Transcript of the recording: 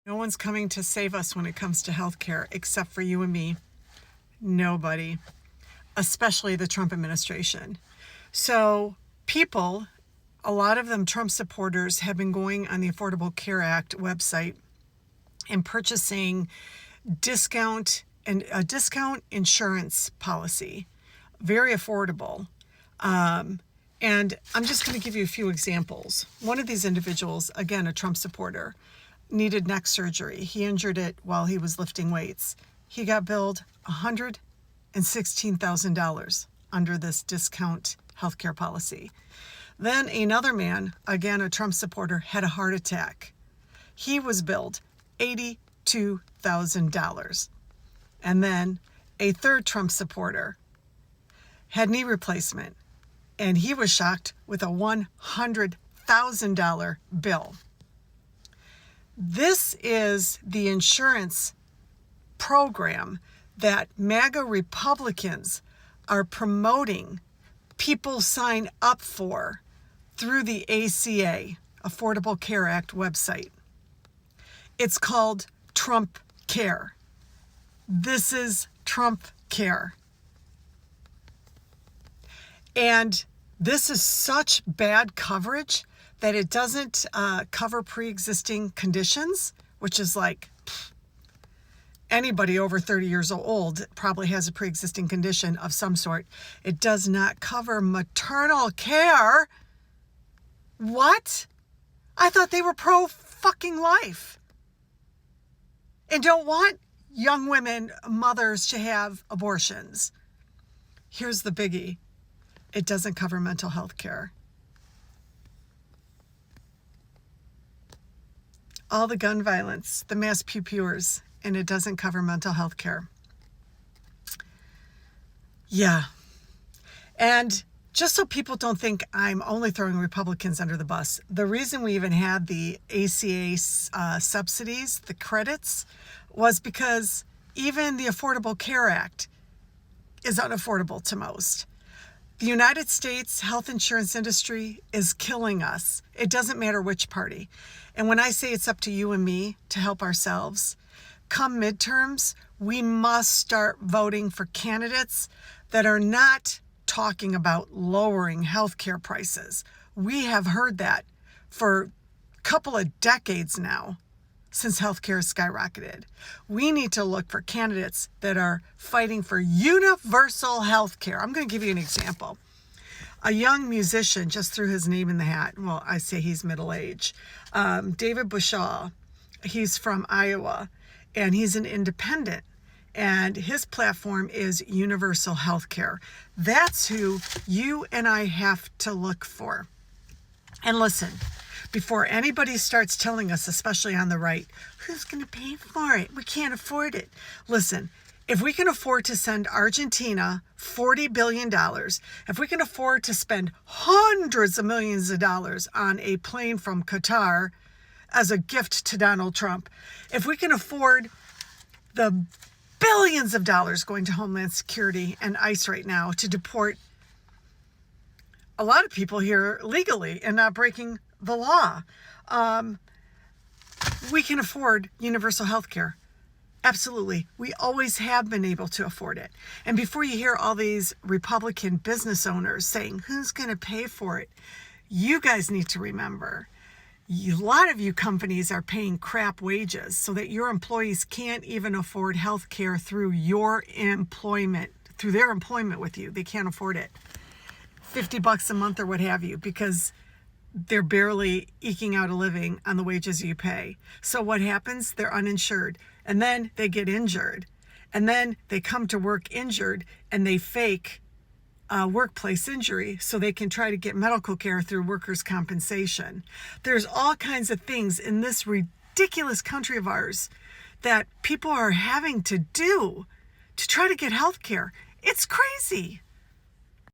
No one's coming to save us when it comes to healthcare except for you and me. Nobody, especially the Trump administration. So people, a lot of them Trump supporters, have been going on the Affordable Care Act website and purchasing a discount insurance policy, very affordable. And I'm just going to give you a few examples. One of these individuals, again, a Trump supporter, needed neck surgery. He injured it while he was lifting weights. He got billed $116,000 under this discount healthcare policy. Then another man, again a Trump supporter, had a heart attack. He was billed $82,000. And then a third Trump supporter had knee replacement, and he was shocked with a $100,000 bill. This is the insurance program that MAGA Republicans are promoting people sign up for through the ACA, Affordable Care Act website. It's called Trump Care. This is Trump Care. And this is such bad coverage that it doesn't cover pre-existing conditions, which is like anybody over 30 years old probably has a pre-existing condition of some sort. It does not cover maternal care. What? I thought they were pro-fucking life and don't want young women, mothers, to have abortions. Here's the biggie. It doesn't cover mental health care. All the gun violence, the mass pew-pewers, and it doesn't cover mental health care. Yeah. And just so people don't think I'm only throwing Republicans under the bus, the reason we even had the ACA subsidies, the credits, was because even the Affordable Care Act is unaffordable to most. The United States health insurance industry is killing us. It doesn't matter which party. And when I say it's up to you and me to help ourselves, come midterms, we must start voting for candidates that are not talking about lowering healthcare prices. We have heard that for a couple of decades now, since healthcare has skyrocketed. We need to look for candidates that are fighting for universal healthcare. I'm going to give you an example. A young musician just threw his name in the hat. Well, I say he's middle-aged. David Bushall. He's from Iowa, and he's an independent. And his platform is universal healthcare. That's who you and I have to look for. And listen, before anybody starts telling us, especially on the right, who's going to pay for it? We can't afford it. Listen, if we can afford to send Argentina $40 billion, if we can afford to spend hundreds of millions of dollars on a plane from Qatar as a gift to Donald Trump, if we can afford the billions of dollars going to Homeland Security and ICE right now to deport a lot of people here legally and not breaking the law, we can afford universal health care. Absolutely. We always have been able to afford it. And before you hear all these Republican business owners saying, who's going to pay for it? You guys need to remember, a lot of you companies are paying crap wages so that your employees can't even afford health care through your employment, through their employment with you. They can't afford it. $50 a month or what have you, because they're barely eking out a living on the wages you pay. So what happens? They're uninsured. And then they get injured. And then they come to work injured and they fake workplace injury so they can try to get medical care through workers' compensation. There's all kinds of things in this ridiculous country of ours that people are having to do to try to get health care. It's crazy.